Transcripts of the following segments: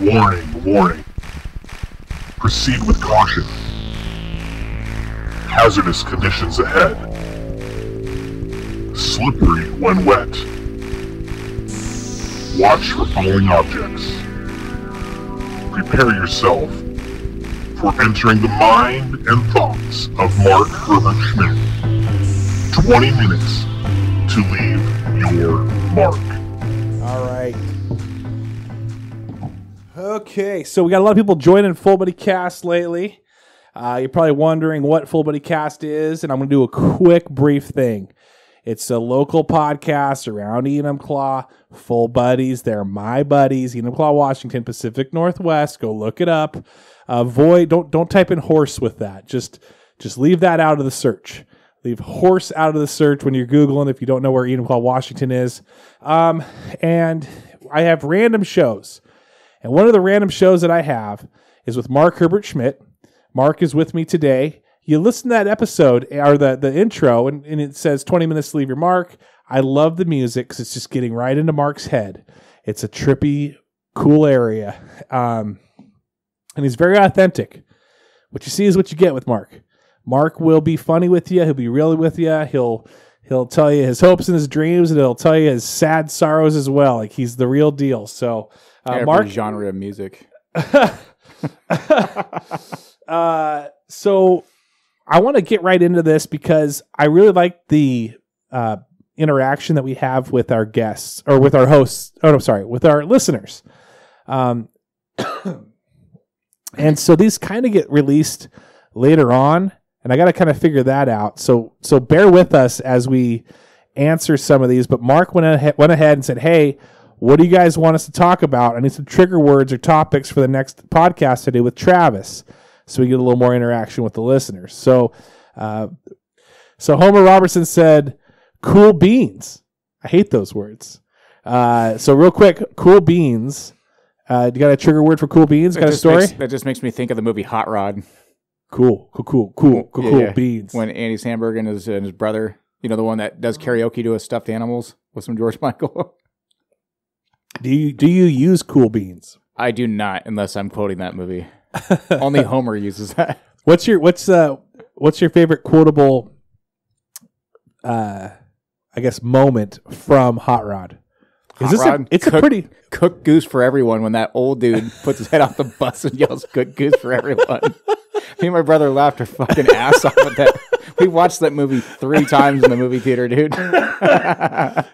Warning, warning. Proceed with caution. Hazardous conditions ahead. Slippery when wet. Watch for falling objects. Prepare yourself for entering the mind and thoughts of Mark Herbert Schmidt. 20 minutes to leave your mark. All right. Okay, so we got a lot of people joining Full Buddy Cast lately. You're probably wondering what Full Buddy Cast is, and I'm going to do a quick, brief thing. It's a local podcast around Enumclaw. Full Buddies, they're my buddies. Enumclaw, Washington, Pacific Northwest. Go look it up. Don't type in horse with that. Just leave that out of the search. Leave horse out of the search when you're Googling if you don't know where Enumclaw, Washington is. And I have random shows. And one of the random shows that I have is with Mark Herbert Schmidt. Mark is with me today. You listen to that episode, or the intro, and it says 20 minutes to leave your mark. I love the music because it's just getting right into Mark's head. It's a trippy, cool area. And he's very authentic. What you see is what you get with Mark. Mark will be funny with you. He'll be real with you. He'll tell you his hopes and his dreams, and he'll tell you his sad sorrows as well. Like, he's the real deal. So, Mark, genre of music. So I want to get right into this because I really like the interaction that we have with our guests, or with our hosts. Oh, no, sorry, with our listeners. And so these kind of get released later on, and I got to kind of figure that out. So bear with us as we answer some of these. But Mark went ahead and said, "Hey, what do you guys want us to talk about? I need some trigger words or topics for the next podcast to do with Travis." So we get a little more interaction with the listeners. So Homer Robertson said, "Cool beans." I hate those words. So real quick, cool beans. You got a trigger word for cool beans? Got a story? That just makes me think of the movie Hot Rod. Cool Yeah. beans. When Andy Samberg and his brother, the one that does karaoke to his stuffed animals with some George Michael. Do you use cool beans? I do not, unless I'm quoting that movie. Only Homer uses that. What's your favorite quotable moment from Hot Rod? It's a pretty cooked goose for everyone when that old dude puts his head off the bus and yells cooked goose for everyone. Me and my brother laughed our fucking ass off at that. We watched that movie 3 times in the movie theater, dude.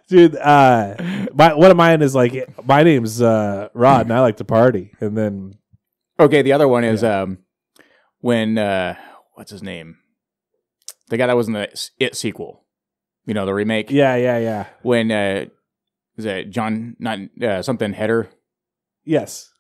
Dude, one of mine is like, my name's Rod and I like to party. And then okay, the other one is when what's his name? The guy that was in the It sequel. The remake. Yeah. When is it John something Heder? Yes.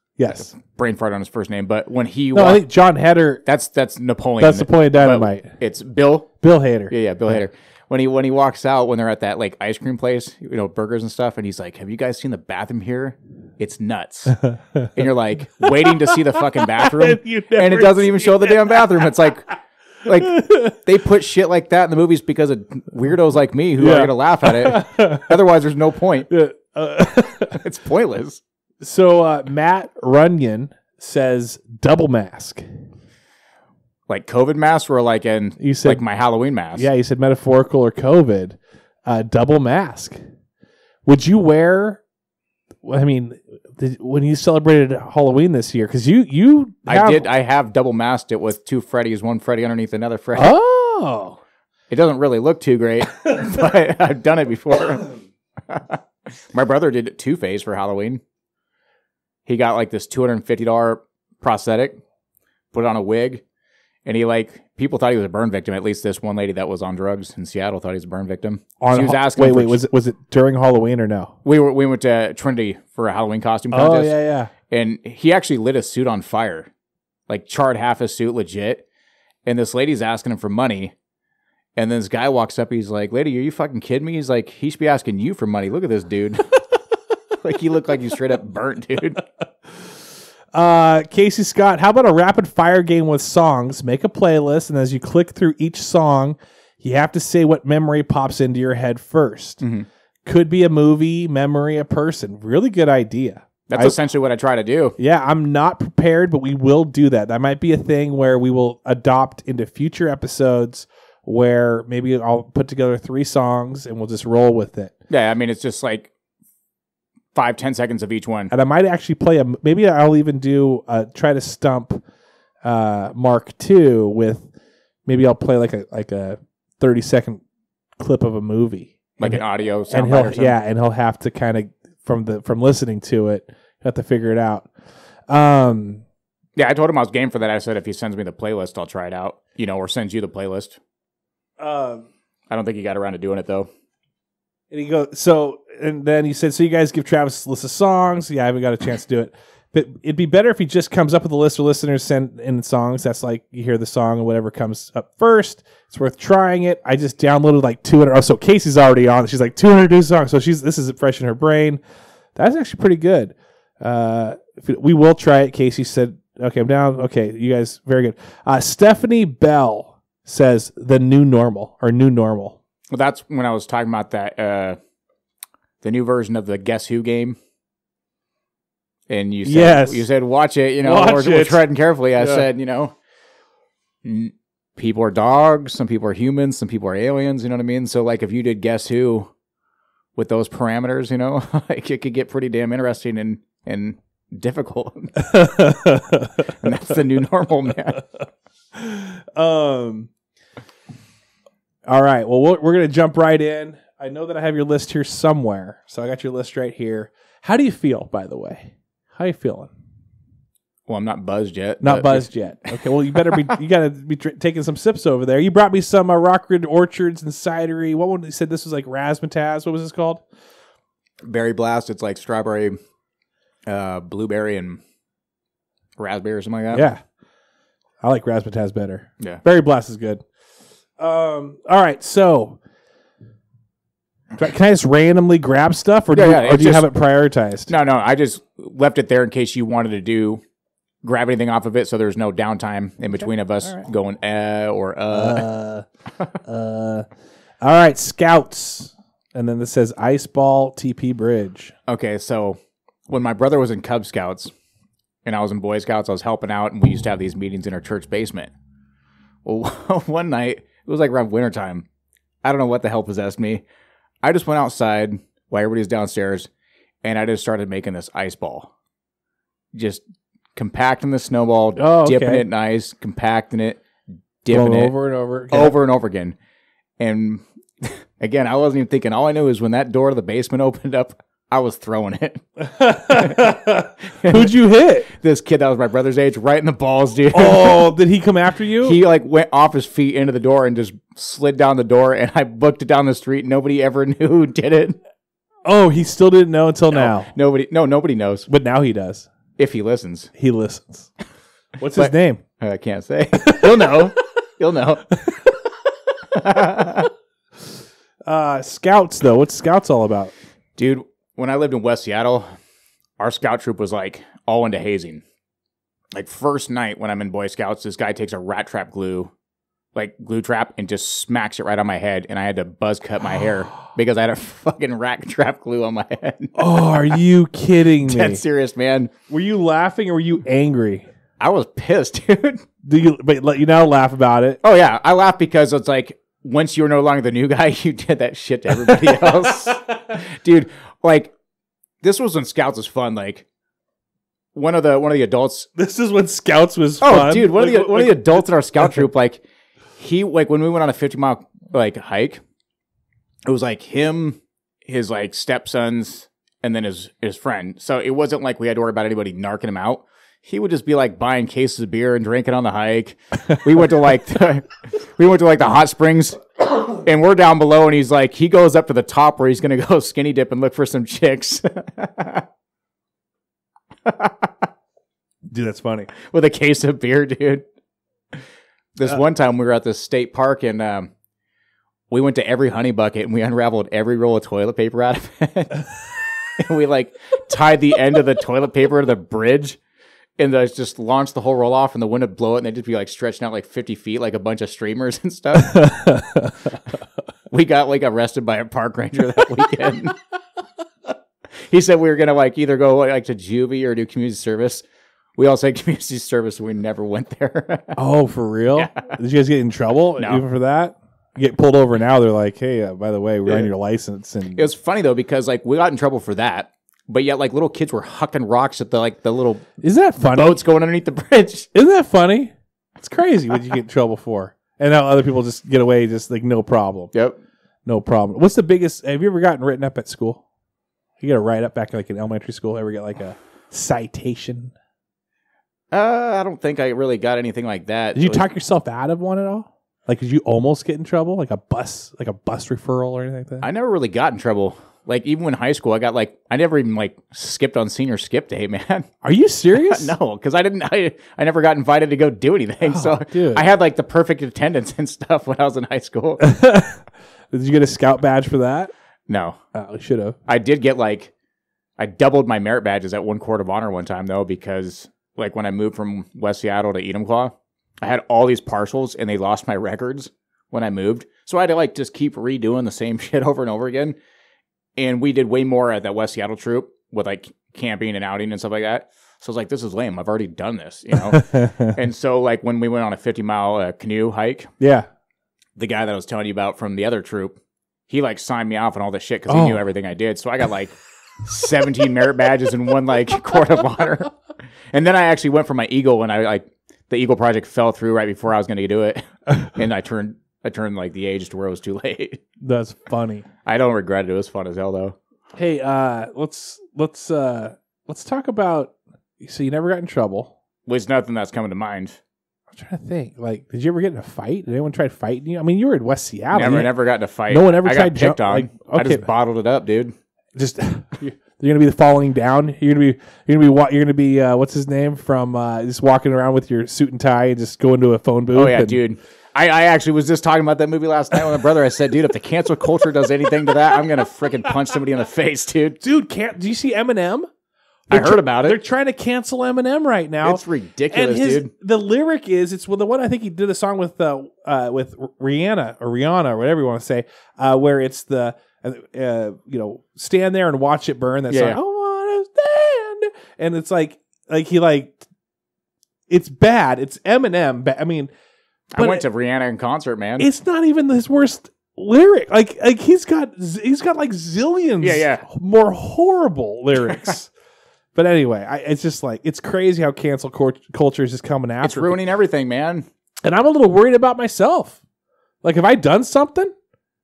Brain fart on his first name, but when he I think John Heder. That's Napoleon. That's Napoleon Dynamite. It's Bill Hader. Yeah, Bill Hader. When he walks out when they're at that like ice cream place, burgers and stuff, and he's like, "Have you guys seen the bathroom here? It's nuts." And you're like waiting to see the fucking bathroom, and it doesn't even show the damn bathroom. It's like they put shit like that in the movies because of weirdos like me who are gonna laugh at it. Otherwise, there's no point. It's pointless. So Matt Runyon says double mask. Like COVID mask, or like like my Halloween mask. Yeah, you said metaphorical or COVID. Double mask. Would you wear? I mean, when you celebrated Halloween this year, because I have double masked it with 2 Freddies, one Freddy underneath another Freddy. Oh, it doesn't really look too great, but I've done it before. My brother did Two-Face for Halloween. He got like this $250 prosthetic, put on a wig, and people thought he was a burn victim. At least this one lady that was on drugs in Seattle thought he was a burn victim. She was asking. Wait, was it during Halloween or no? We went to Trinity for a Halloween costume contest. Oh yeah. And he actually lit his suit on fire, like charred half his suit legit. And this lady's asking him for money, and then this guy walks up. He's like, "Lady, are you fucking kidding me?" He's like, "He should be asking you for money. Look at this dude." Like, he looked like he straight up burnt, dude. Casey Scott, how about a rapid fire game with songs? Make a playlist, and as you click through each song, you have to say what memory pops into your head first. Mm-hmm. Could be a movie, memory, a person. Really good idea. That's essentially what I try to do. Yeah, I'm not prepared, but we will do that. That might be a thing where we will adopt into future episodes where maybe I'll put together 3 songs and we'll just roll with it. Yeah, I mean, it's just like 5-10 seconds of each one. And I might actually play maybe I'll even do try to stump Mark II with, maybe I'll play like a 30-second clip of a movie. Like an audio and soundbite or something. Yeah, and he'll have to kind of, from listening to it, have to figure it out. Yeah, I told him I was game for that. I said if he sends me the playlist, I'll try it out. Or sends you the playlist. I don't think he got around to doing it though. And he goes, and then he said, so you guys give Travis a list of songs. Yeah, I haven't got a chance to do it. But it'd be better if he just comes up with a list, or listeners send in songs. That's like, you hear the song and whatever comes up first. It's worth trying it. I just downloaded like 200. Oh, so Casey's already on. She's like 200 new songs. So this is fresh in her brain. That's actually pretty good. We will try it. Casey said, okay, I'm down. Okay, you guys, very good. Stephanie Bell says the new normal. Well, that's when I was talking about that, the new version of the Guess Who game. And you said, watch it, we're treading carefully. I said, people are dogs, some people are humans, some people are aliens, you know what I mean? So like if you did Guess Who with those parameters, like it could get pretty damn interesting and difficult. And that's the new normal, man. All right. Well, we're going to jump right in. I know that I have your list here somewhere. So I got your list right here. How do you feel, by the way? How you feeling? Well, I'm not buzzed yet. Not buzzed yet. Okay. Well, you got to be taking some sips over there. You brought me some Rockwood Orchards and Cidery. What one you said this was like razzmatazz? What was this called? Berry Blast. It's like strawberry, blueberry, and raspberry or something like that. Yeah. I like razzmatazz better. Yeah. Berry Blast is good. All right. So can I just randomly grab stuff, or do you have it prioritized? No. I just left it there in case you wanted to grab anything off of it, so there's no downtime in between of us going or. All right, Scouts, and then this says Ice Ball TP Bridge. Okay, so when my brother was in Cub Scouts and I was in Boy Scouts, I was helping out, and we used to have these meetings in our church basement. Well, one night, it was like around wintertime. I don't know what the hell possessed me. I just went outside while everybody's downstairs, and I just started making this ice ball. Just compacting the snowball, dipping it in ice, compacting it, dipping it over and over. Over and over again. And again, I wasn't even thinking. All I knew is when that door to the basement opened up, I was throwing it. Who'd you hit? This kid that was my brother's age, right in the balls, dude. Oh, did he come after you? He went off his feet into the door and just slid down the door, and I booked it down the street. Nobody ever knew who did it. Oh, he still didn't know until now. Nobody knows. But now he does. If he listens. He listens. What's his name? I can't say. He'll know. He'll know. Scouts, though. What's Scouts all about? Dude, when I lived in West Seattle, our scout troop was all into hazing. First night when I'm in Boy Scouts, this guy takes a rat trap glue trap, and just smacks it right on my head, and I had to buzz cut my hair because I had a fucking rat trap glue on my head. Oh, are you kidding me? That's serious, man. Were you laughing or were you angry? I was pissed, dude. But you now laugh about it? Oh, yeah. I laugh because it's once you're no longer the new guy, you did that shit to everybody else. Dude, this was when Scouts was fun. One of the adults. This is when Scouts was fun. Oh, dude, one of the adults in our scout troop, he when we went on a 50-mile hike, it was him, his stepsons, and then his friend. So it wasn't like we had to worry about anybody narking him out. He would just be buying cases of beer and drinking on the hike. We went to the hot springs, and we're down below, and he goes up to the top where he's gonna go skinny dip and look for some chicks. Dude, that's funny. With a case of beer, dude. This one time we were at this state park, and we went to every honey bucket, and we unraveled every roll of toilet paper out of it. And we tied the end of the toilet paper to the bridge, and just launched the whole roll off, and the wind would blow it, and they'd just be stretching out 50 feet like a bunch of streamers and stuff. We got arrested by a park ranger that weekend. He said we were gonna like either go like to juvie or do community service. We all said community service, and we never went there. Oh, for real? Yeah. Did you guys get in trouble even for that? You get pulled over now. They're like, hey, by the way, we're on your license. And it was funny though because like we got in trouble for that, but yet like little kids were hucking rocks at the little isn't that funny? Boats going underneath the bridge. Isn't that funny? It's crazy what you get in trouble for, and now other people just get away just like no problem. Yep, no problem. What's the biggest? Have you ever gotten written up at school? You get a write up back like in elementary school. Ever get like a citation? I don't think I really got anything like that. Did you talk yourself out of one at all? Like, did you almost get in trouble? Like a bus referral or anything like that? I never really got in trouble. Like, even in high school, I never even like skipped on senior skip day, man. Are you serious? No, because I never got invited to go do anything. Dude. I had like the perfect attendance and stuff when I was in high school. Did you get a scout badge for that? No. Oh, you should have. I did get I doubled my merit badges at one court of honor one time though, because like when I moved from West Seattle to Enumclaw, I had all these parcels and they lost my records when I moved. So I had to like just keep redoing the same shit over and over again. And we did way more at that West Seattle troop with like camping and outing and stuff like that. So I was like, this is lame. I've already done this, you know? And so like when we went on a 50-mile canoe hike, yeah, the guy that I was telling you about from the other troop, he like signed me off on all this shit because he knew everything I did. So I got like 17 merit badges and one like court of honor. And then I actually went for my Eagle when the Eagle project fell through right before I was going to do it. And I turned like the age to where it was too late. That's funny. I don't regret it. It was fun as hell though. Hey, let's talk about. So you never got in trouble. There's nothing that's coming to mind. I'm trying to think. Like, did you ever get in a fight? Did anyone try fighting you? I mean, you were in West Seattle. Never got in a fight. No one ever I tried got picked on. Like, okay. I just bottled it up, dude. Just you're gonna be the falling down. You're gonna be what's his name from just walking around with your suit and tie and just going to a phone booth. Oh yeah, dude. I actually was just talking about that movie last night with my brother. I said, dude, if the cancel culture does anything to that, I'm gonna freaking punch somebody in the face, dude. Dude, do you see Eminem? I heard about it. They're trying to cancel Eminem right now. It's ridiculous, dude. The lyric is, it's the one I think he did a song with Rihanna or whatever you want to say, where it's the stand there and watch it burn. That song, I want to stand, and it's like it's bad. It's Eminem. I mean, I went to Rihanna in concert, man. It's not even his worst lyric. Like he's got like zillions more horrible lyrics. But anyway, it's just like, it's crazy how cancel culture is just coming after. It's ruining everything, man. And I'm a little worried about myself. Like, have I done something?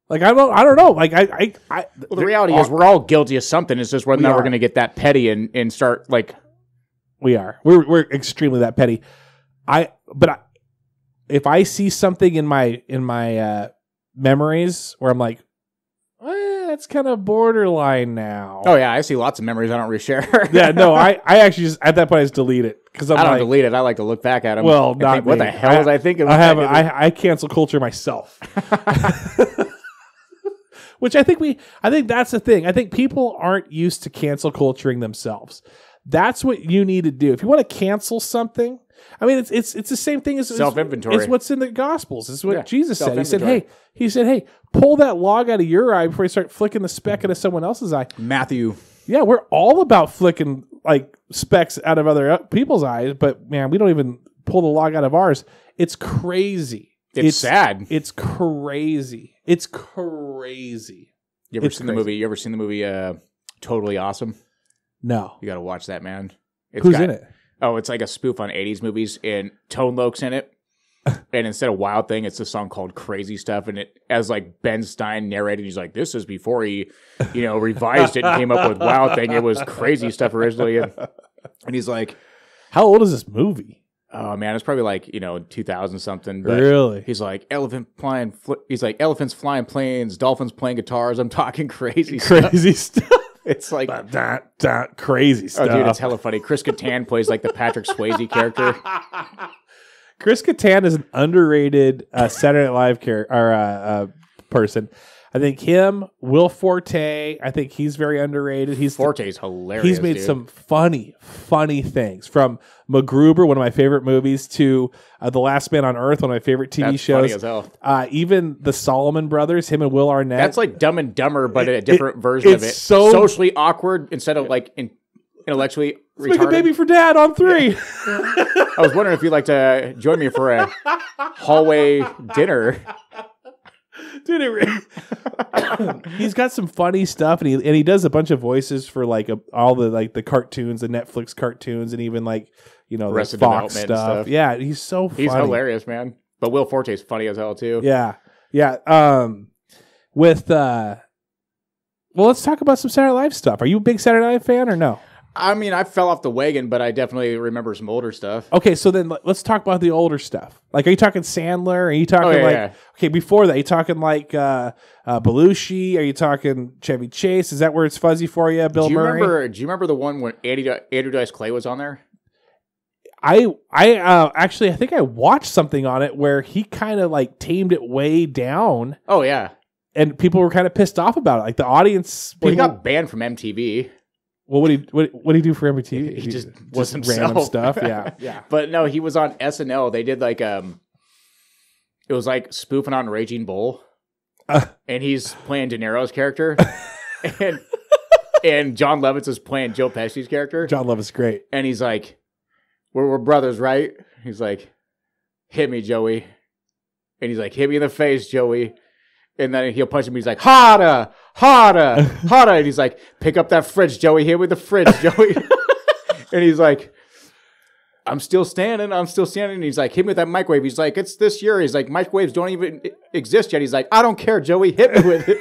Like, I don't know. Like, well, the reality is we're all guilty of something. It's just whether or not we're going to get that petty and start like. We are. We're extremely that petty. If I see something in my memories where I'm like, that's kind of borderline now. Oh yeah, I see lots of memories I don't reshare. Yeah, no, I actually just at that point I just delete it because I don't delete it. I like to look back at them. Well, not think, what the hell was I thinking? I cancel culture myself, which I think that's the thing. I think people aren't used to cancel culturing themselves. That's what you need to do if you want to cancel something. I mean, it's the same thing as self-inventory. It's what's in the Gospels. It's what Jesus said. He said, hey, pull that log out of your eye before you start flicking the speck out of someone else's eye. Matthew. Yeah, we're all about flicking like specks out of other people's eyes, but man, we don't even pull the log out of ours. It's crazy. It's sad. It's crazy. It's crazy. You ever seen the movie Totally Awesome? No. You got to watch that, man. Who's in it? Oh, it's like a spoof on 80s movies, and Tone Loc's in it. And instead of Wild Thing, it's a song called Crazy Stuff. And it, as like Ben Stein narrated, he's like, this is before he, revised it and came up with Wild Thing. It was Crazy Stuff originally. And he's like, how old is this movie? Oh man, it's probably like, 2000 something. But really? He's like, elephants flying planes, dolphins playing guitars. I'm talking crazy stuff. It's like crazy stuff. Oh, dude, it's hella funny. Chris Kattan plays like the Patrick Swayze character. Chris Kattan is an underrated Saturday Night Live person. I think him, Will Forte. I think he's very underrated. Forte's hilarious. He's made some funny things, from MacGruber, one of my favorite movies, to The Last Man on Earth, one of my favorite TV shows. Funny as hell. Even the Solomon Brothers, him and Will Arnett. That's like Dumb and Dumber, but a different version of it. So socially awkward instead of like intellectually retarded. Make a baby for Dad on 3. I was wondering if you'd like to join me for a hallway dinner. Dude, he's got some funny stuff, and he does a bunch of voices for like all the like the cartoons, the Netflix cartoons, and even like the Fox stuff. Yeah, he's so funny. He's hilarious, man. But Will Forte's funny as hell too. Yeah. Well, let's talk about some Saturday Night Live stuff. Are you a big Saturday Night Live fan or no? I mean, I fell off the wagon, but I definitely remember some older stuff. Okay, so then let's talk about the older stuff. Like, are you talking Sandler? Are you talking okay, before that, are you talking like Belushi? Are you talking Chevy Chase? Is that where it's fuzzy for you, Bill Murray? Do you remember the one when Andrew Dice Clay was on there? I actually, I think I watched something on it where he kind of like tamed it way down. Oh, yeah. And people were kind of pissed off about it. Like the audience. Well, he got banned from MTV. Well, what did he do for MTV? He just was himself. Random stuff. Yeah. But no, he was on SNL. They did like it was like spoofing on Raging Bull, and he's playing De Niro's character, and John Lovitz is playing Joe Pesci's character. John Lovitz's great, and he's like, "We're brothers, right?" He's like, "Hit me, Joey," and he's like, "Hit me in the face, Joey." And then he'll punch him. He's like, harder. And he's like, pick up that fridge, Joey. Hit with the fridge, Joey. And he's like, I'm still standing. And he's like, hit me with that microwave. He's like, it's this year. He's like, microwaves don't even exist yet. He's like, I don't care, Joey. Hit me with it.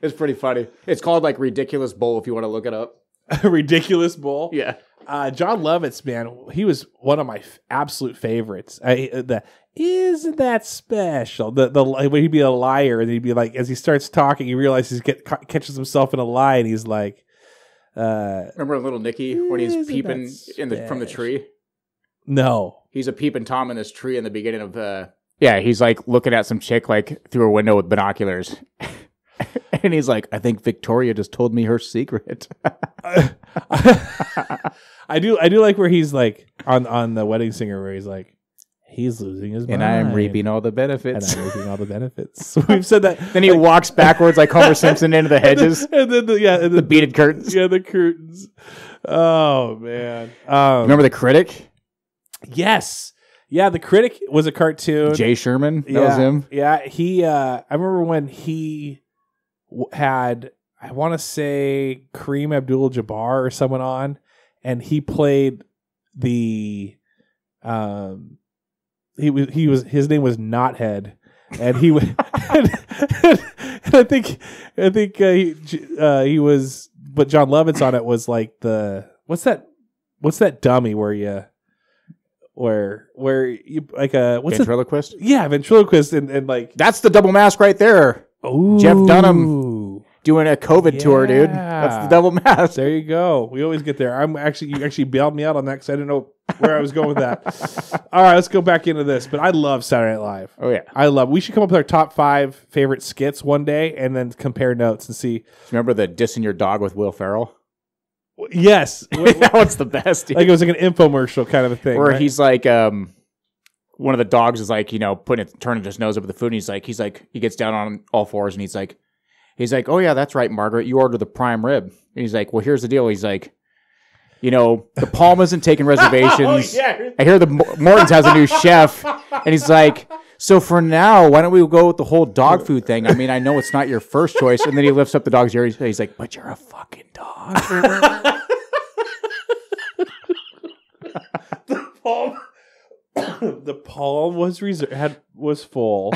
It's pretty funny. It's called like Ridiculous Bowl if you want to look it up. Ridiculous Bowl? Yeah. John Lovitz, man, he was one of my absolute favorites. Isn't that special? When he'd be a liar, and he'd be like, as he starts talking, he realizes he catches himself in a lie, and he's like, remember Little Nicky when he's peeping from the tree? No, he's a peeping Tom in this tree in the beginning of he's like looking at some chick like through a window with binoculars. And he's like, I think Victoria just told me her secret. I do like where he's like on The Wedding Singer, where he's like, he's losing his mind. And I'm reaping all the benefits. We've said that. Then he walks backwards like Homer Simpson into the hedges. and then the beaded curtains. Yeah, the curtains. Oh, man. Remember The Critic? Yes. Yeah, The Critic was a cartoon. Jay Sherman? That was him? Yeah, I remember when he had, I want to say, Kareem Abdul-Jabbar or someone on, and he played the his name was Knothead, and he was and I think he was, but John Lovitz on it was like what's that dummy where you like ventriloquist? Ventriloquist and like that's the double mask right there. Ooh. Jeff Dunham doing a COVID tour, dude. That's the double mask. There you go. We always get there. You actually bailed me out on that because I didn't know where I was going with that. All right, let's go back into this. But I love Saturday Night Live. Oh yeah, we should come up with our top 5 favorite skits one day and then compare notes and see. Remember the dissing your dog with Will Ferrell? Yes, that one's the best. Dude. Like it was like an infomercial kind of a thing, where he's like, one of the dogs is like, turning his nose up at the food, and he's like, he gets down on all fours, and he's like, oh yeah, that's right, Margaret, you ordered the prime rib, and he's like, well, here's the deal. He's like, the Palm isn't taking reservations. I hear the Morton's has a new chef, and he's like, so for now, why don't we go with the whole dog food thing? I mean, I know it's not your first choice, and then he lifts up the dog's ear. He's like, but you're a fucking dog. The palm was full.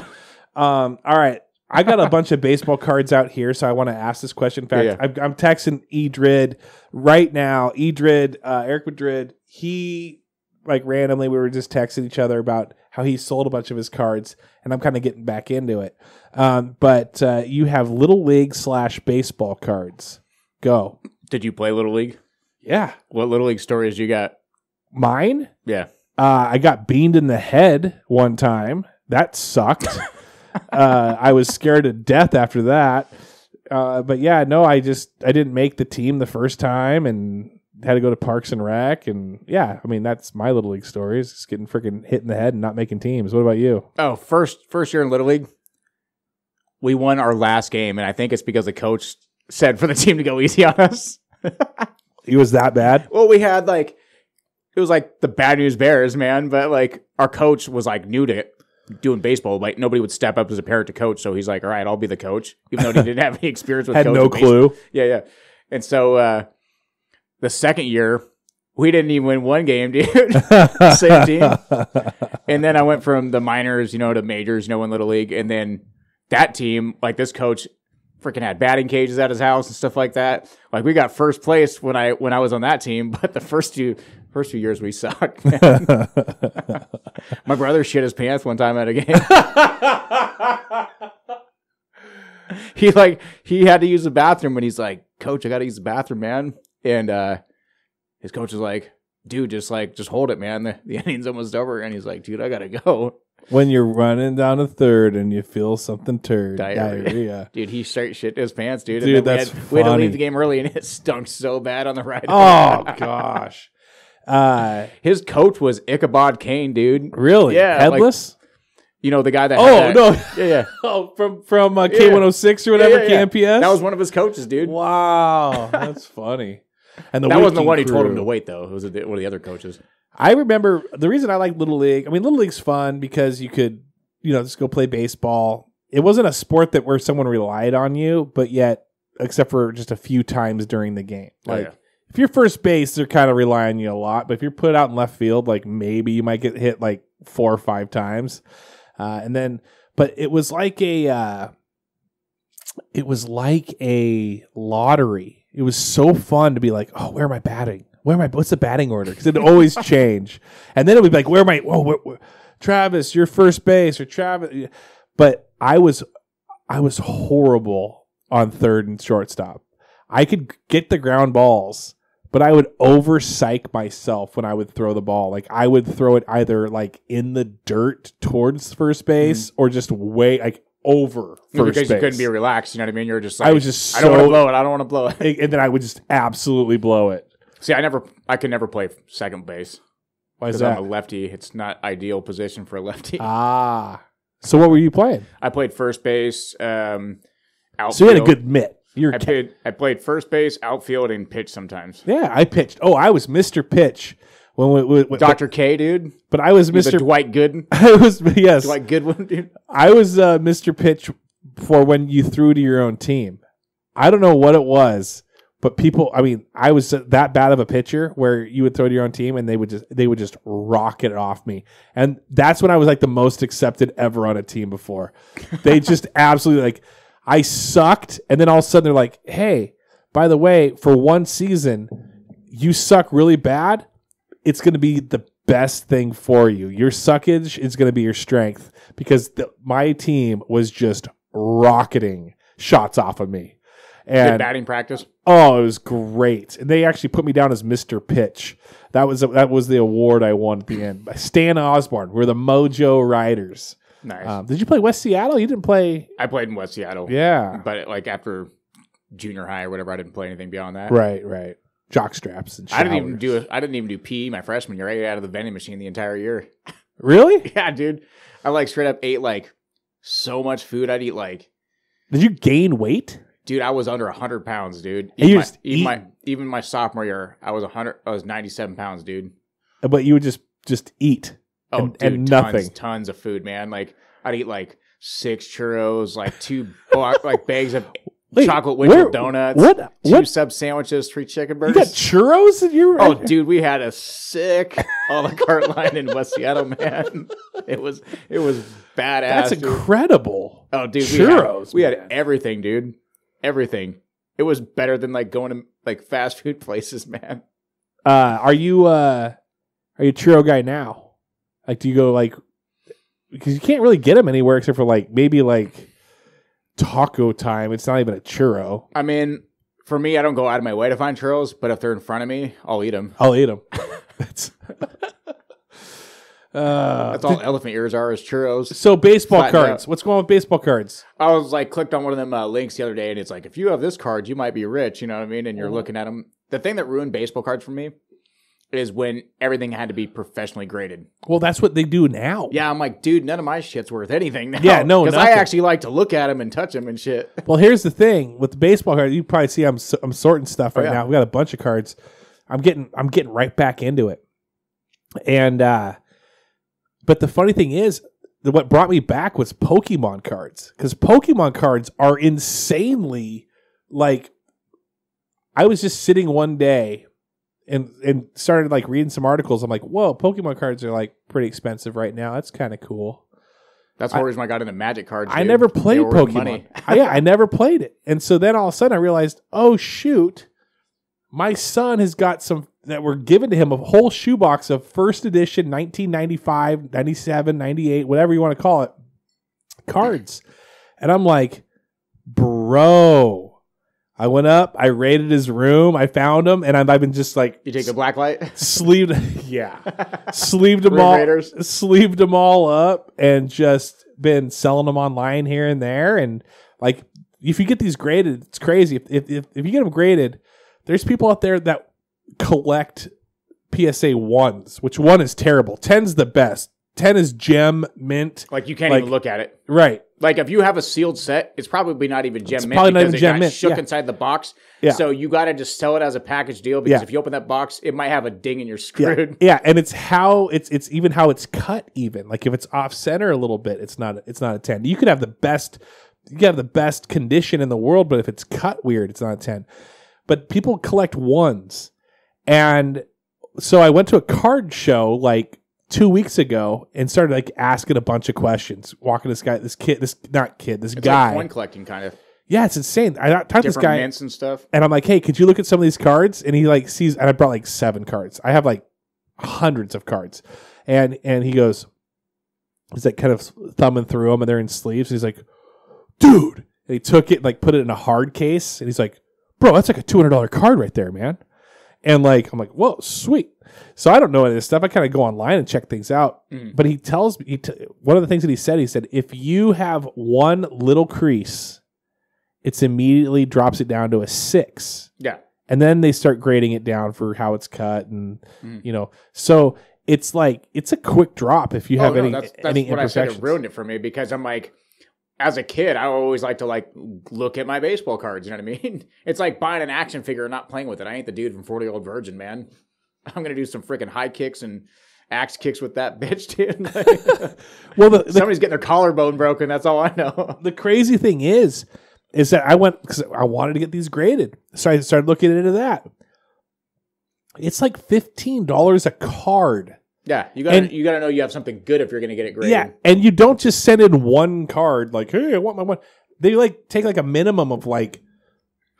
All right. I got a bunch of baseball cards out here, so I want to ask this question. In fact, I'm texting Edred right now. Eric Madrid, he, like, randomly, we were just texting each other about how he sold a bunch of his cards, and I'm kind of getting back into it. But you have Little League / baseball cards. Go. Did you play Little League? Yeah. What Little League stories you got? Mine? Yeah. I got beamed in the head one time. That sucked. I was scared to death after that. But yeah, no, I didn't make the team the first time and had to go to Parks and Rec. And yeah, I mean, that's my Little League stories. Just getting freaking hit in the head and not making teams. What about you? Oh, first year in Little League, we won our last game. And I think it's because the coach said for the team to go easy on us. It was that bad? Well, we had it was like the Bad News Bears, man. But like our coach was like new to doing baseball. Like nobody would step up as a parent to coach. So he's like, all right, I'll be the coach. Even though he didn't have any experience with had coaching no clue. Baseball. Yeah. And so the second year, we didn't even win one game, dude. Same team. And then I went from the minors, to majors, in Little League. And then that team, like this coach freaking had batting cages at his house and stuff like that. Like we got first place when I was on that team, but the first few years we sucked. Man. My brother shit his pants one time at a game. He had to use the bathroom, and he's like, "Coach, I got to use the bathroom, man." And his coach was like, "Dude, just hold it, man. The inning's almost over." And he's like, "Dude, I gotta go." When you're running down a third and you feel something turd. Diarrhea. Dude, he straight shit his pants, dude. Dude, that's we had to leave the game early, and it stunk so bad on the ride. Oh, gosh. His coach was Ichabod Kane, dude. Really? Yeah. Headless? The guy that had that. No. Yeah. Oh, from K106 or whatever, KMPS? That was one of his coaches, dude. Wow. That's funny. And that wasn't the one he told him to wait, though. It was one of the other coaches. I remember the reason I like Little League. I mean, Little League's fun because you could, just go play baseball. It wasn't a sport where someone relied on you, but yet, except for just a few times during the game. If you're first base, they're kind of relying on you a lot. But if you're put out in left field, like maybe you might get hit like 4 or 5 times. But it was like a lottery. It was so fun to be like, oh, where am I batting? What's the batting order? Because it'd always change. And then it would be like, where am I? Whoa, Travis, you're first base, or Travis. But I was horrible on third and shortstop. I could get the ground balls, but I would over-psych myself when I would throw the ball. Like I would throw it either like in the dirt towards first base or just way like over first base. You couldn't be relaxed, you know what I mean? You're just like, I was just I don't want to blow it. I don't want to blow it. And then I would just absolutely blow it. See, I could never play second base. Why is that? I'm a lefty. It's not ideal position for a lefty. Ah. So what were you playing? I played first base, outfield. So you had a good mitt. I played first base, outfield, and pitch sometimes. Yeah, I pitched. Oh, I was Mr. Pitch. When Dr. K, dude. But I was Mr. Dwight Gooden. Yes. Dwight Goodwin, dude. I was Mr. Pitch for when you threw to your own team. I don't know what it was. But I was that bad of a pitcher where you would throw to your own team and they would just rocket it off me. And that's when I was like the most accepted ever on a team before. They just absolutely I sucked. And then all of a sudden they're like, hey, by the way, for one season, you suck really bad. It's going to be the best thing for you. Your suckage is going to be your strength because my team was just rocketing shots off of me. And good batting practice. Oh, it was great. And they actually put me down as Mr. Pitch. That was the award I won at the end. Stan Osborne. We're the Mojo Riders. Nice. Did you play West Seattle? You didn't play. I played in West Seattle. Yeah. But after junior high or whatever, I didn't play anything beyond that. Right. Jock straps and showers. I didn't even do PE my freshman year. I ate out of the vending machine the entire year. Really? Yeah, dude. I straight up ate so much food. I'd eat Did you gain weight? Dude, I was under 100 pounds, dude. Even my sophomore year, I was 97 pounds, dude. But you would just eat. Oh, dude, and nothing. Tons of food, man. I'd eat 6 churros, 2 bags of chocolate winter donuts, 2 sub sandwiches, 3 chicken burgers. You got churros in your? Oh, dude, we had a sick a la carte line in West Seattle, man. It was badass. That's incredible. Oh, dude, churros. We had everything, dude. Everything. It was better than going to fast food places, man. Are you a churro guy now? Do you go because you can't really get them anywhere except for maybe taco time. It's not even a churro. I mean, for me, I don't go out of my way to find churros, but if they're in front of me, I'll eat them. That's all elephant ears are, is churros. So baseball Flattened cards. out. What's going on with baseball cards? I was like, clicked on one of them links the other day, and it's like, if you have this card, you might be rich. You know what I mean? And you're looking at them. The thing that ruined baseball cards for me is when everything had to be professionally graded. Well, that's what they do now. Yeah, I'm like, dude, none of my shit's worth anything now. Yeah, no, because I nothing. actually like to look at them and touch them and shit. Well, here's the thing with the baseball card. You probably see I'm sorting stuff right yeah. now. We got a bunch of cards. I'm getting right back into it. And but the funny thing is, what brought me back was Pokemon cards, because Pokemon cards are insanely like. I was just sitting one day and started like reading some articles. I'm like, whoa, Pokemon cards are like pretty expensive right now. That's kind of cool. That's the reason I got into Magic cards. I dude. never played They were worth Pokemon. money. I never played it. And so then all of a sudden I realized, oh shoot, my son has got some that were given to him, a whole shoebox of first edition 1995, 97, 98, whatever you want to call it, cards. And I'm like, bro. I went up, I raided his room, I found him, and I've been just like... You take a black light? Sleeved them all up, and just been selling them online here and there. And like, if you get these graded, it's crazy. If you get them graded, there's people out there that collect PSA 1s, which 1 is terrible. 10's the best. 10 is gem, mint. Like, you can't even look at it. Right. Like, if you have a sealed set, it's probably not even gem mint. Probably not even because gem it got mint. shook inside the box. Yeah. So you got to just sell it as a package deal, because if you open that box, it might have a ding and you're screwed. Yeah, and it's how it's even how it's cut. Even like if it's off center a little bit, it's not a 10. You could have the best condition in the world, but if it's cut weird, it's not a 10. But people collect 1s, and so I went to a card show like 2 weeks ago and started like asking a bunch of questions. Walking this guy, this guy. It's like coin collecting kind of. Yeah, it's insane. I talked to this guy, mints and stuff, and I'm like, "Hey, could you look at some of these cards?" And he like sees, and I brought like 7 cards. I have like hundreds of cards, and he goes, he's like kind of thumbing through them, and they're in sleeves. And he's like, "Dude," and he took it, like put it in a hard case, and he's like, "Bro, that's like a $200 card right there, man." And like, I'm like, "Whoa, sweet." So I don't know any of this stuff. I kind of go online and check things out. But he tells me, one of the things that he said, if you have one little crease, it immediately drops it down to a 6. Yeah. And then they start grading it down for how it's cut. And, so it's like, it's a quick drop if you have any that's any what I said. imperfections. It ruined it for me, because I'm like, as a kid, I always like to like look at my baseball cards. You know what I mean? It's like buying an action figure and not playing with it. I ain't the dude from 40-Year-Old Virgin, man. I'm going to do some freaking high kicks and axe kicks with that bitch, dude. Like, Well, somebody's getting their collarbone broken. That's all I know. the crazy thing is that I went, because I wanted to get these graded. So I started looking into that. It's like $15 a card. Yeah, you got to know you have something good if you're going to get it graded. Yeah, and you don't just send in one card like, "Hey, I want my one." They like take like a minimum of like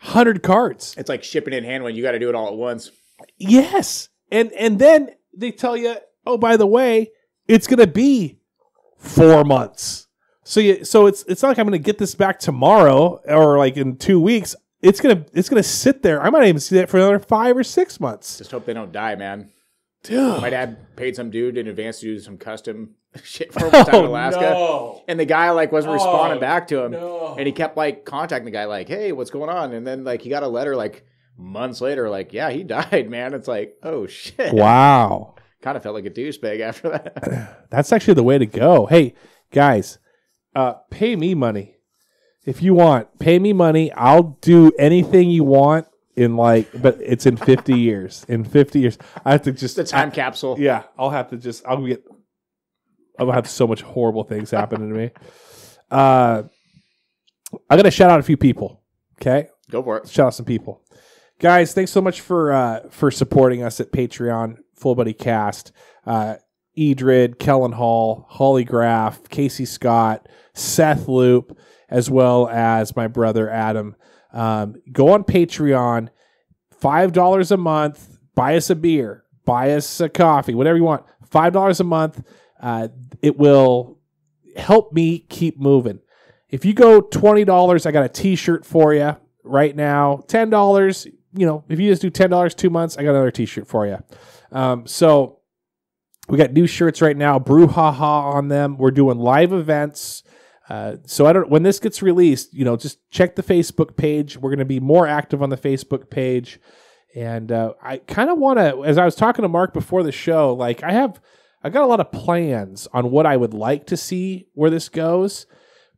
100 cards. It's like shipping in hand when you got to do it all at once. Yes. And then they tell you, "Oh, by the way, it's going to be 4 months." So it's not like I'm going to get this back tomorrow or like in 2 weeks. It's going to sit there. I might even see that for another 5 or 6 months. Just hope they don't die, man. Dude. My dad paid some dude in advance to do some custom shit for him one time in Alaska. No. And the guy like wasn't responding back to him. No. And he kept like contacting the guy like, "Hey, what's going on?" And then like he got a letter like months later like, "Yeah, he died, man." It's like, oh shit. Wow. Kind of felt like a douchebag after that. That's actually the way to go. Hey, guys, pay me money. If you want, pay me money. I'll do anything you want but it's in 50 years. In 50 years. I have to just... The time capsule. Yeah. I'll have so much horrible things happening to me. I'm going to shout out a few people. Okay? Go for it. Shout out some people. Guys, thanks so much for supporting us at Patreon, Full Buddy Cast. Edred, Kellen Hall, Holly Graff, Casey Scott, Seth Loop, as well as my brother Adam. Go on Patreon, $5 a month, buy us a beer, buy us a coffee, whatever you want. $5 a month. It will help me keep moving. If you go $20, I got a t-shirt for you right now. $10, if you just do $10 2 months, I got another t-shirt for you. So We got new shirts right now, Brouhaha on them. We're doing live events. So when this gets released, just check the Facebook page. We're going to be more active on the Facebook page. And I kind of want to, as I was talking to Mark before the show, like I got a lot of plans on what I would like to see where this goes.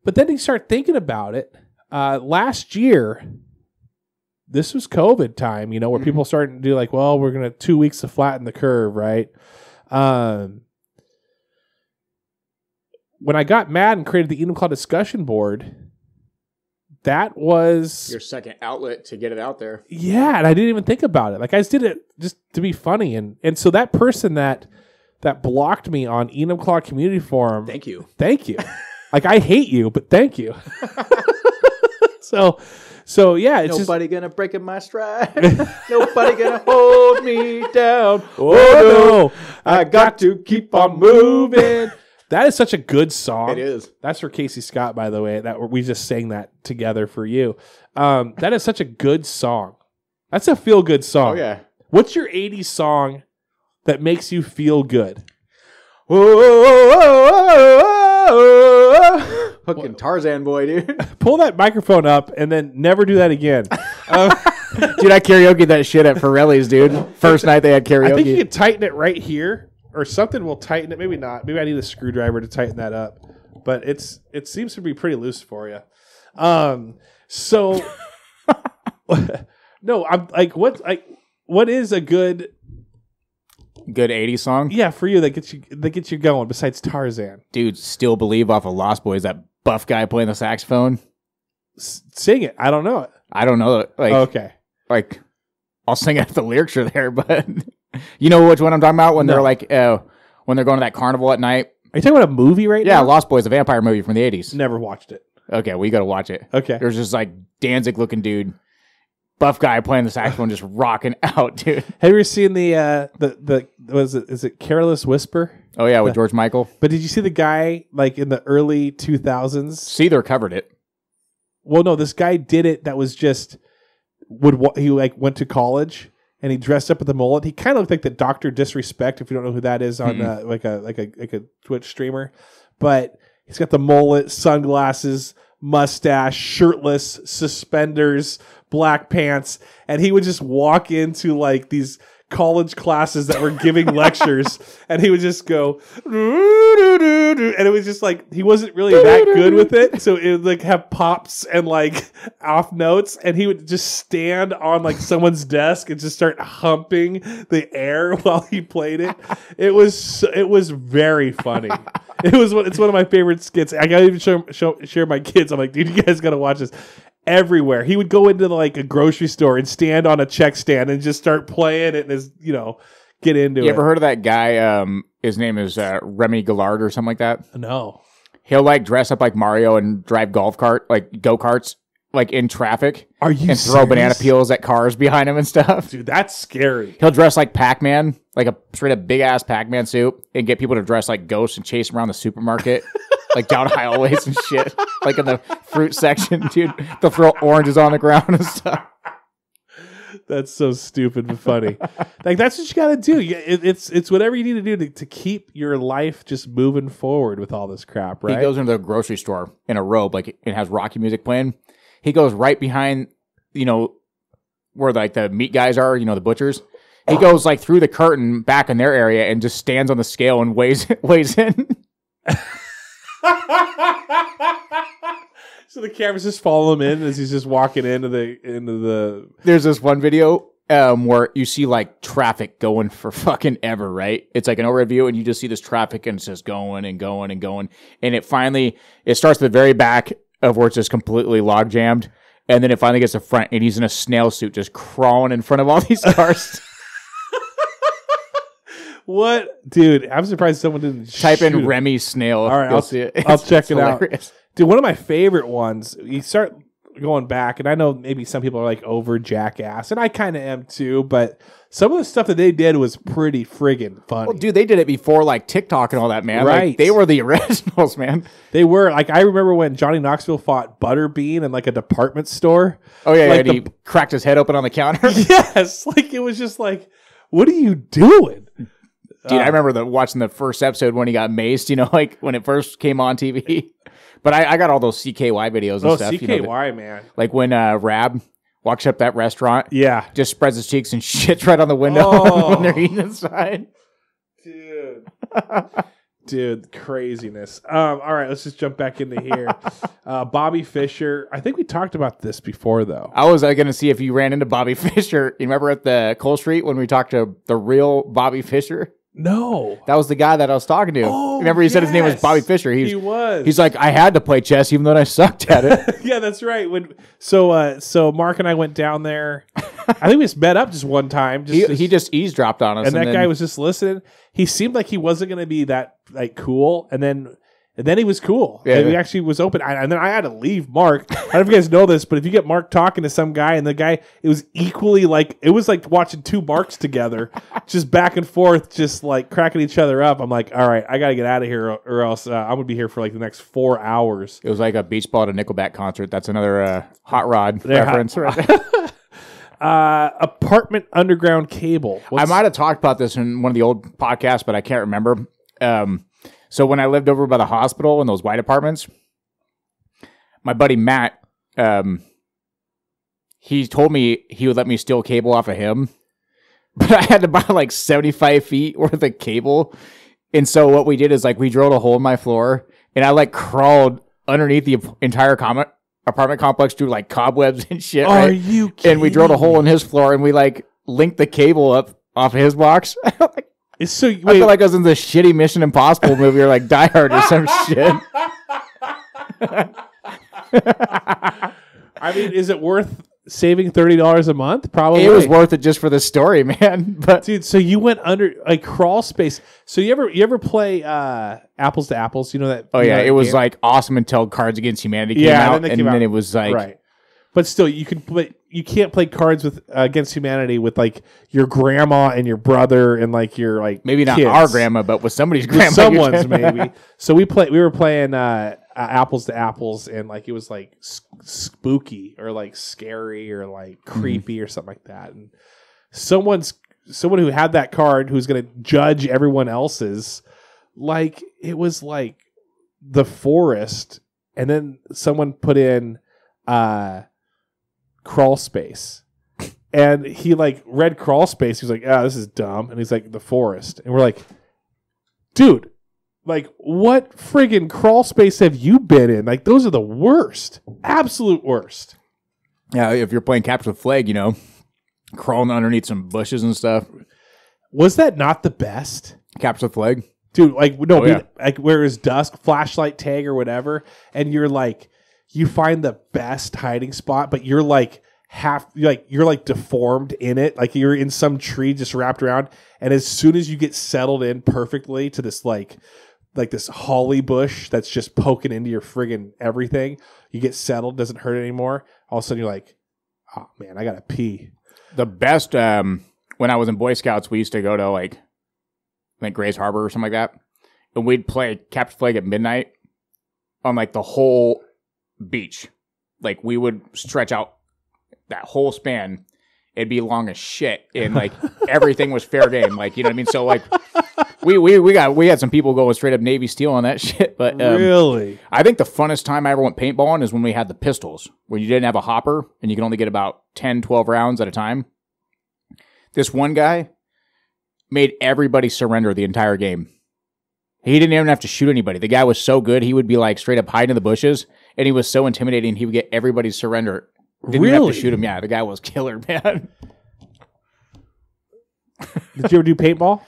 But then you start thinking about it. Last year, this was COVID time, where people started to do like, well, we're going to 2 weeks to flatten the curve, right? When I got mad and created the Eden Claw discussion board, that was your second outlet to get it out there. Yeah, and I didn't even think about it. Like I just did it just to be funny, and so that person that blocked me on Eden Claw Community Forum. Thank you. Like I hate you, but thank you. So yeah, it's nobody gonna break in my stride. Nobody gonna hold me down. Oh no, I got to keep on moving. That is such a good song. It is. That's for Casey Scott, by the way. That we just sang that together for you. That is such a good song. That's a feel good song. Oh yeah. What's your 80s song that makes you feel good? Fucking Tarzan boy, dude. Pull that microphone up and then never do that again. Dude, I karaoke that shit at Forelli's, dude. First night they had karaoke. I think you can tighten it right here, or something will tighten it. Maybe not. Maybe I need a screwdriver to tighten that up. But it seems to be pretty loose for you. So no, I'm like, what is a good 80s song? Yeah, for you that gets you going besides Tarzan. Dude, Still Believe off of Lost Boys, that buff guy playing the saxophone. Sing it. I don't know it. I don't know it. Like, okay. Like, I'll sing it if the lyrics are there, but you know which one I'm talking about? When they're like, when they're going to that carnival at night. Are you talking about a movie right now? Yeah, Lost Boys, a vampire movie from the 80s. Never watched it. Okay, well, you got to watch it. Okay. There's just like Danzig looking dude, buff guy playing the saxophone, just rocking out, dude. Have you ever seen the is it Careless Whisper? Oh yeah, with George Michael. But did you see the guy like in the early 2000s? Seether covered it. Well, no, this guy did it. That was just he like went to college and he dressed up with the mullet. He kind of looked like the Dr. Disrespect, if you don't know who that is, on like a Twitch streamer. But he's got the mullet, sunglasses, mustache, shirtless, suspenders, black pants, and he would just walk into like these college classes that were giving lectures, and he would just go, and it was just like he wasn't really that good with it, so it would like have pops and like off notes, and he would just stand on like someone's desk and just start humping the air while he played it. It was very funny. It's one of my favorite skits. I gotta even share my kids. I'm like, dude, you guys gotta watch this. Everywhere he would go into like a grocery store and stand on a check stand and just start playing it and get into it. You ever heard of that guy? His name is Remy Gallard or something like that. No. He'll like dress up like Mario and drive go-karts like in traffic. Are you and throw banana peels at cars behind him and stuff. Dude, that's scary. He'll dress like Pac-Man, like a straight up big ass Pac-Man suit, and get people to dress like ghosts and chase him around the supermarket. Like down aisleways and shit. Like in the fruit section, dude. They'll throw oranges on the ground and stuff. That's so stupid but funny. Like that's what you got to do. It's whatever you need to do to keep your life just moving forward with all this crap, right? He goes into the grocery store in a robe, like it has Rocky music playing. He goes right behind, where like the meat guys are, the butchers. He goes like through the curtain back in their area and just stands on the scale and weighs in. So the cameras just follow him in as he's just walking into the. There's this one video where you see like traffic going for fucking ever, right? It's like an overview, and you just see this traffic, and it's just going and going and going, and it starts at the very back of where it's just completely log jammed, and then it finally gets to the front, and he's in a snail suit just crawling in front of all these cars. What, dude? I'm surprised someone didn't type in Remy Snail. All right, I'll check it out. Dude, one of my favorite ones, you start going back, and I know maybe some people are like over Jackass, and I kind of am too, but some of the stuff that they did was pretty friggin' funny. Well, dude, they did it before like TikTok and all that, man. Right. Like, they were the originals, man. They were. Like, I remember when Johnny Knoxville fought Butterbean in like a department store. Oh, yeah, like he cracked his head open on the counter. Yes. Like, it was just like, what are you doing? Dude, I remember watching the first episode when he got maced, you know, like when it first came on TV. But I got all those CKY videos and stuff. CKY, you know, man. Like when Rab walks up that restaurant. Yeah. Just spreads his cheeks and shits right on the window when they're eating inside. Dude. Dude, craziness. All right, let's just jump back into here. Bobby Fischer. I think we talked about this before, though. I was going to see if you ran into Bobby Fischer. You remember at the Cole Street when we talked to the real Bobby Fischer? No. That was the guy that I was talking to. Oh, remember he said his name was Bobby Fischer. He was. He's like, I had to play chess even though I sucked at it. Yeah, that's right. So Mark and I went down there. I think we just met up just one time. He just eavesdropped on us. And that guy was just listening. He seemed like he wasn't going to be that like cool. And then he was cool. Yeah, and he actually was open. And then I had to leave Mark. I don't know if you guys know this, but if you get Mark talking to some guy and the guy, it was equally like, it was like watching two Marks together, just back and forth, just like cracking each other up. I'm like, all right, I got to get out of here or else I'm going to be here for like the next 4 hours. It was like a beach ball at a Nickelback concert. That's another Hot Rod reference. Right there. Apartment underground cable. I might have talked about this in one of the old podcasts, but I can't remember. So when I lived over by the hospital in those white apartments, my buddy Matt, he told me he would let me steal cable off of him, but I had to buy like 75 feet worth of cable. And so what we did is like we drilled a hole in my floor and I like crawled underneath the entire apartment complex through like cobwebs and shit. Are you kidding? And we drilled a hole in his floor and we like linked the cable up off his box. It's so I feel like I was in the shitty Mission Impossible movie or like Die Hard or some shit. I mean, is it worth saving $30 a month? Probably. It was worth it just for the story, man. But dude, so you went under like crawl space. So you ever play Apples to Apples? You know that? Oh yeah, that it was game? like awesome until Cards Against Humanity came out, and then it was like right. But still, you can't play Cards with Against Humanity with like your grandma and your brother and like your like maybe not kids. our grandma, but with somebody's grandma, with someone's maybe. So we were playing Apples to Apples, and like it was like spooky or like scary or like creepy or something like that. And someone who had that card who's going to judge everyone else's, like it was like the forest, and then someone put in crawl space, and he like read crawl space. He was like, this is dumb. And he's like, the forest. And we're like, dude, like what friggin' crawl space have you been in? Like those are the worst, absolute worst. Yeah, if you're playing Capture the Flag, you know, crawling underneath some bushes and stuff. Was that not the best? Capture the Flag? Dude, like no, like where it's dusk, flashlight tag or whatever, and you're like, you find the best hiding spot, but you're like you're like deformed in it. Like you're in some tree just wrapped around. And as soon as you get settled in perfectly to this like this holly bush that's just poking into your friggin' everything, you get settled, doesn't hurt anymore. All of a sudden you're like, oh man, I gotta pee. The best, when I was in Boy Scouts, we used to go to like Grays Harbor or something like that. And we'd play Capture the Flag at midnight on like the whole beach. Like we would stretch out that whole span. It'd be long as shit, and like everything was fair game. Like, you know what I mean? So like we had some people going straight up Navy SEAL on that shit. But really, I think the funnest time I ever went paintballing is when we had the pistols, where you didn't have a hopper and you can only get about 10, 12 rounds at a time. This one guy made everybody surrender the entire game. He didn't even have to shoot anybody. The guy was so good, he would be like straight up hiding in the bushes, and he was so intimidating, he would get everybody to surrender. Didn't even have to shoot him. Yeah, the guy was killer, man. Did you ever do paintball?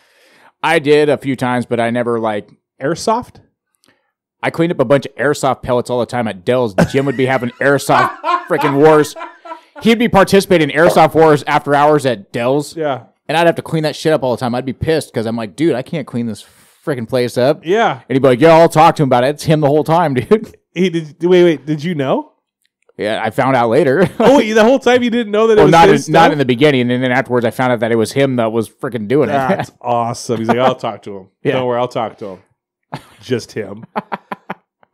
I did a few times, but I never like... Airsoft? I cleaned up a bunch of airsoft pellets all the time at Dell's. Jim would be having airsoft freaking wars. He'd be participating in airsoft wars after hours at Dell's. Yeah. And I'd have to clean that shit up all the time. I'd be pissed because I'm like, dude, I can't clean this freaking place up. Yeah. And he'd be like, yeah, I'll talk to him about it. It's him the whole time, dude. Wait, did you know? Yeah, I found out later. Oh, wait, the whole time you didn't know that it was not in the beginning, and then afterwards I found out that it was him that was freaking doing it. That's awesome. He's like, I'll talk to him. Yeah. Don't worry, I'll talk to him. Just him.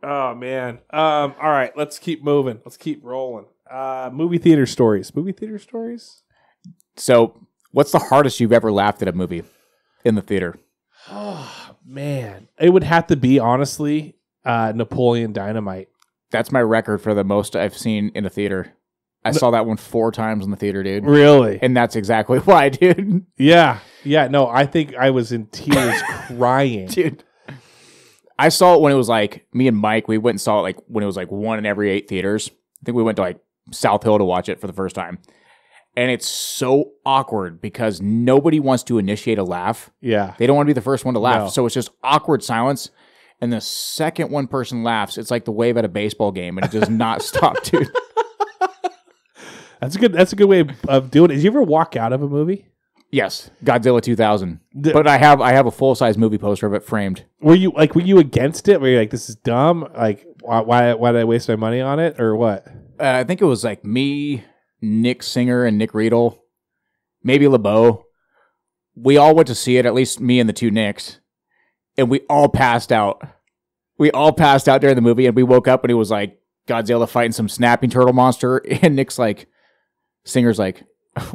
Oh, man. All right, let's keep moving. Let's keep rolling. Movie theater stories. Movie theater stories? So, what's the hardest you've ever laughed at a movie in the theater? Oh, man. It would have to be, honestly, Napoleon Dynamite. That's my record for the most I've seen in a theater. I saw that one 4 times in the theater, dude. Really? And that's exactly why, dude. Yeah. Yeah, no, I think I was in tears crying. Dude. I saw it when it was like, me and Mike, we went and saw it like when it was like 1 in every 8 theaters. I think we went to like South Hill to watch it for the first time. And it's so awkward because nobody wants to initiate a laugh. Yeah. They don't want to be the first one to laugh. No. So it's just awkward silence. And the second one person laughs, it's like the wave at a baseball game, and it does not stop, dude. That's a good way of doing it. Did you ever walk out of a movie? Yes, Godzilla 2000. But I have a full-size movie poster of it framed. Were you against it? Were you like, this is dumb? Like, why did I waste my money on it, or what? I think it was like me, Nick Singer, and Nick Riedel, maybe LeBeau. We all went to see it, at least me and the 2 Nicks, and we all passed out. We all passed out during the movie, and we woke up, and it was like Godzilla fighting some snapping turtle monster, and Nick's like, Singer's like,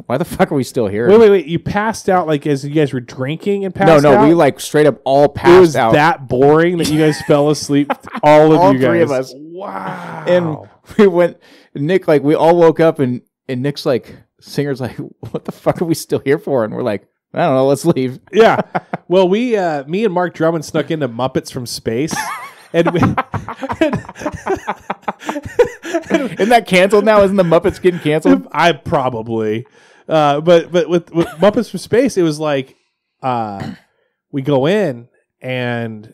why the fuck are we still here? Wait. You passed out like as you guys were drinking and passed out? No, we like straight up all passed out. It was that boring that you guys fell asleep? All of you guys? 3 of us. Wow. And we went, Nick, like, we all woke up and Nick's like, Singer's like, what the fuck are we still here for? And we're like, I don't know, let's leave. Yeah. Well, me and Mark Drummond snuck into Muppets from Space. And isn't that canceled now? Isn't the Muppets getting canceled? I probably. But with Muppets from Space, it was like we go in and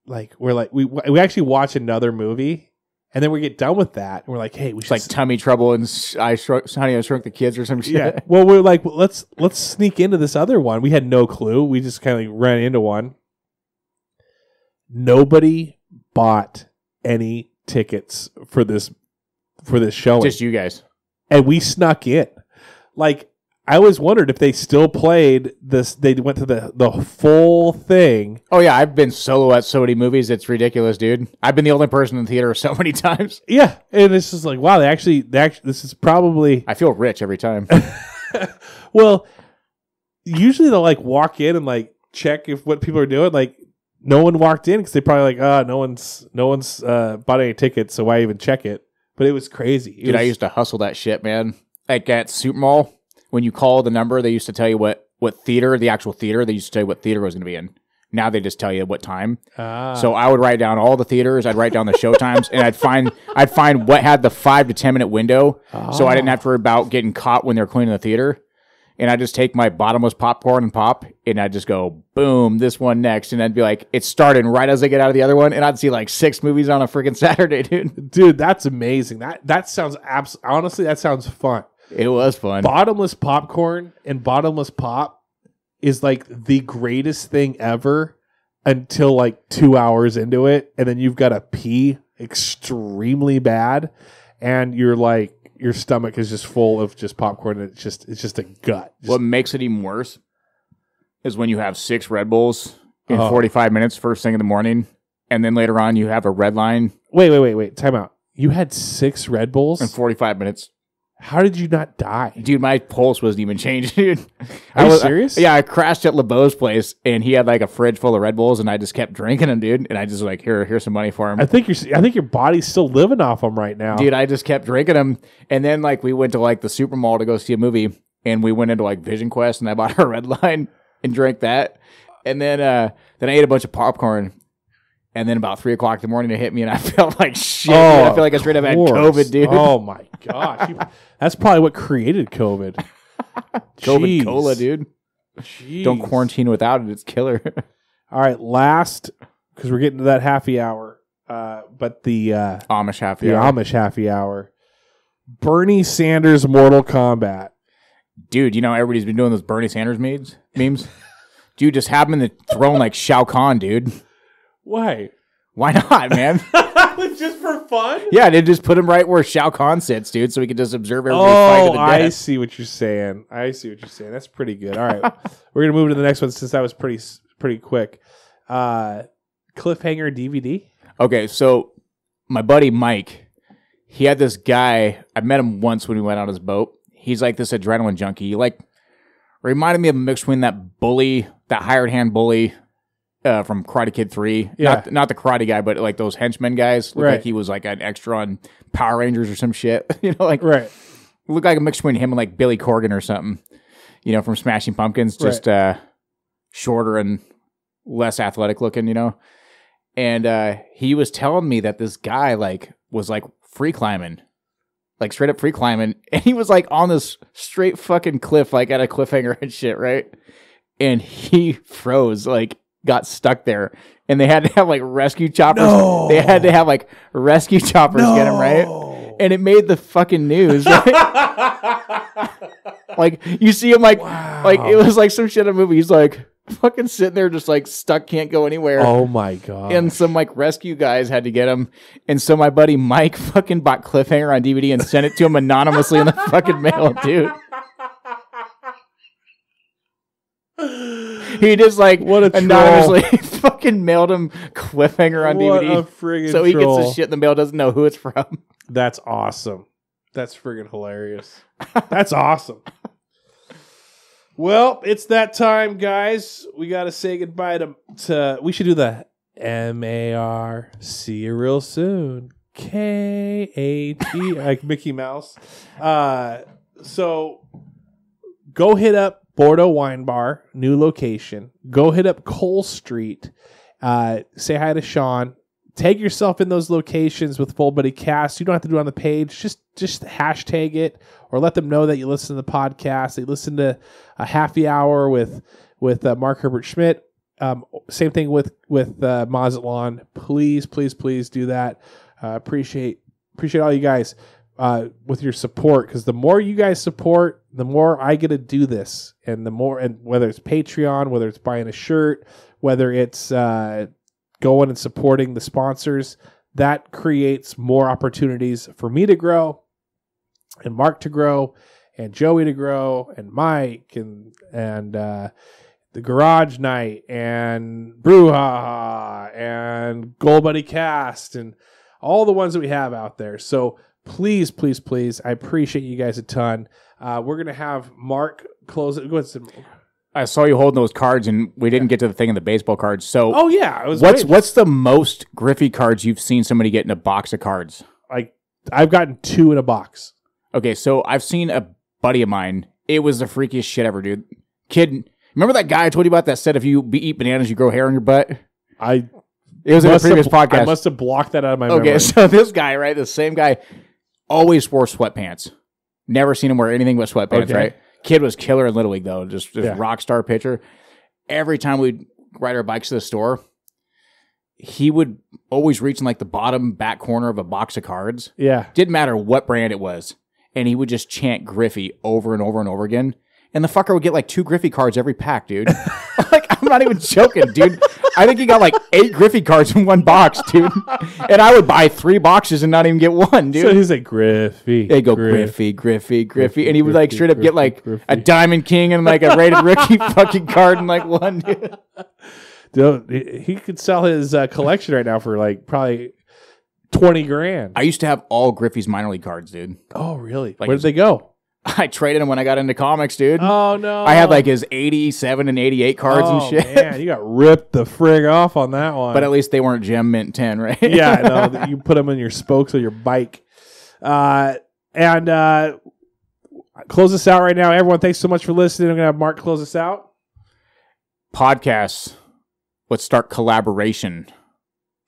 like we actually watch another movie, and then we get done with that, and we're like, hey, we should like Tummy Trouble and Honey, I Shrunk the Kids or some shit. Yeah. Well, we're like, let's sneak into this other one. We had no clue. We just kind of ran into one. Nobody bought any tickets for this showing. Just you guys. And we snuck in. Like, I always wondered if they still played this. They went to the full thing. Oh, yeah. I've been solo at so many movies. It's ridiculous, dude. I've been the only person in the theater so many times. Yeah. And it's just like, wow, they actually this is probably. I feel rich every time. Well, usually they'll like walk in and like check if what people are doing. Like, no one walked in because they probably like, no one's bought any tickets, so why even check it? But it was crazy. Dude, I used to hustle that shit, man. Like at Super Mall, when you call the number, they used to tell you what theater, the actual theater, they used to tell you what theater was going to be in. Now they just tell you what time. So I would write down all the theaters. I'd write down the show times, and I'd find what had the 5 to 10 minute window, so I didn't have to worry about getting caught when they're cleaning the theater. And I'd just take my bottomless popcorn and pop, and I'd just go, boom, this one next. And I'd be like, it's starting right as I get out of the other one. And I'd see like 6 movies on a freaking Saturday, dude. Dude, that's amazing. That sounds honestly, that sounds fun. It was fun. Bottomless popcorn and bottomless pop is like the greatest thing ever until like 2 hours into it. And then you've got to pee extremely bad. And you're like, your stomach is just full of just popcorn, and it's just a gut. What makes it even worse is when you have 6 Red Bulls in 45 minutes first thing in the morning, and then later on you have a red line. Wait. Time out. You had 6 Red Bulls? In 45 minutes. How did you not die? Dude, my pulse wasn't even changing, dude. Are you serious? Yeah, I crashed at LeBeau's place, and he had like a fridge full of Red Bulls, and I just kept drinking them, dude. And I just like, here's some money for him. I think your body's still living off them right now. Dude, I just kept drinking them. And then like we went to like the Super Mall to go see a movie, and we went into like Vision Quest, and I bought a red line and drank that. And then I ate a bunch of popcorn. And then about 3 o'clock in the morning, it hit me, and I felt like shit. Dude. I feel like I straight up had COVID, dude. Oh my gosh, that's probably what created COVID. COVID cola, dude. Jeez. Don't quarantine without it; it's killer. All right, last because we're getting to that happy hour, but the Amish happy hour. Amish happy hour. Bernie Sanders Mortal Kombat. Dude, you know everybody's been doing those Bernie Sanders memes. Dude, just have him in the throne like Shao Kahn, dude. Why? Why not, man? Just for fun? Yeah, they just put him right where Shao Kahn sits, dude, so we can just observe everybody fight to the death. I see what you're saying. That's pretty good. All right. We're going to move to the next one since that was pretty quick. Cliffhanger DVD? Okay, so my buddy Mike, he had this guy. I met him once when we went on his boat. He's like this adrenaline junkie. He like reminded me of a mix between that bully that hired hand bully from Karate Kid 3. Yeah. Not the karate guy, but like those henchmen guys. Looked like he was like an extra on Power Rangers or some shit. You know, like looked like a mix between him and like Billy Corgan or something. You know, from Smashing Pumpkins, just shorter and less athletic looking. You know, and he was telling me that this guy like was like free climbing. Like straight up free climbing, and he was like on this straight fucking cliff, like at a cliffhanger and shit, right? And he froze, like got stuck there, and they had to have like rescue choppers. No. They had to have like rescue choppers get him, right? And it made the fucking news. Right? Like you see him, like it was like some shit in a movie. He's like fucking sitting there, just like stuck, can't go anywhere. Oh my god! And some like rescue guys had to get him, and so my buddy Mike fucking bought Cliffhanger on DVD and sent it to him anonymously in the fucking mail, dude. He just like anonymously fucking mailed him Cliffhanger on DVD, so he gets his shit in the mail, doesn't know who it's from. That's awesome. That's friggin' hilarious. That's awesome. Well, it's that time, guys. We got to say goodbye to. We should do the MAR. See you real soon. KAT, like Mickey Mouse. So go hit up Bordeaux Wine Bar, new location. Go hit up Cole Street. Say hi to Sean. Tag yourself in those locations with Full Buddy Cast. You don't have to do it on the page. Just hashtag it or let them know that you listen to the podcast. They listen to a Halfy Hour with Mark Herbert Schmidt. Same thing with Mazatlan. Please do that. Appreciate all you guys with your support, because the more you guys support, the more I get to do this, and whether it's Patreon, whether it's buying a shirt, whether it's going and supporting the sponsors, that creates more opportunities for me to grow, and Mark to grow, and Joey to grow, and Mike, and the Garage Night, and Brouhaha, and Gold Buddy Cast, and all the ones that we have out there. So please, I appreciate you guys a ton. We're going to have Mark close it. Go ahead. I saw you holding those cards, and we didn't get to the thing in the baseball cards. So, what's the most Griffey cards you've seen somebody get in a box of cards? Like, I've gotten 2 in a box. Okay, so I've seen a buddy of mine. It was the freakiest shit ever, dude. Kid, remember that guy I told you about that said if you eat bananas, you grow hair on your butt? It was in a previous podcast. I must have blocked that out of my memory. Okay, so this guy, right, the same guy, always wore sweatpants. Never seen him wear anything but sweatpants, right? Kid was killer in Little League, though. Just rock star pitcher. Every time we'd ride our bikes to the store, he would always reach in like the bottom back corner of a box of cards. Yeah. Didn't matter what brand it was. And he would just chant Griffey over and over and over again. And the fucker would get like 2 Griffey cards every pack, dude. Like, I'm not even joking, dude. I think he got like 8 Griffey cards in one box, dude. And I would buy 3 boxes and not even get one, dude. So he's like, Griffey. They go Griffey. And he would like straight up get like a Diamond King and like a rated rookie fucking card in like one, dude. Dude, he could sell his collection right now for like probably $20,000. I used to have all Griffey's minor league cards, dude. Oh, really? Like, where did they go? I traded him when I got into comics, dude. Oh, no. I had like his 87 and 88 cards and shit. Man, you got ripped the frig off on that one. But at least they weren't Gem Mint 10, right? Yeah, no, you put them in your spokes of your bike. And close us out right now. Everyone, thanks so much for listening. I'm going to have Mark close us out. Podcasts. Let's start collaboration.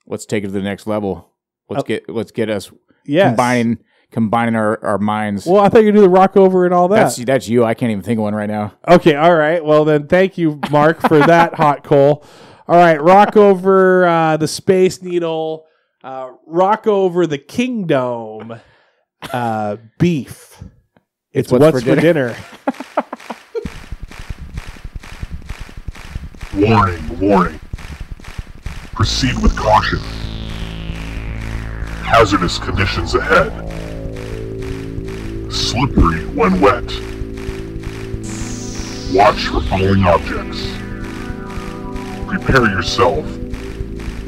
Let's take it to the next level. Let's get us combining our minds. Well, I thought you knew the rock over and all that. That's you. I can't even think of one right now. Okay, all right. Well, then thank you, Mark, for that hot coal. All right, rock over the Space Needle. Rock over the Kingdom. Beef. It's what's for dinner. Warning. Proceed with caution. Hazardous conditions ahead. Slippery when wet. Watch for falling objects. Prepare yourself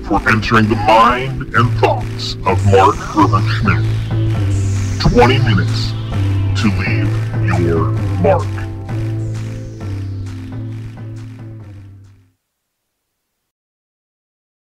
for entering the mind and thoughts of Mark Herbert Schmidt. 20 minutes to leave your mark.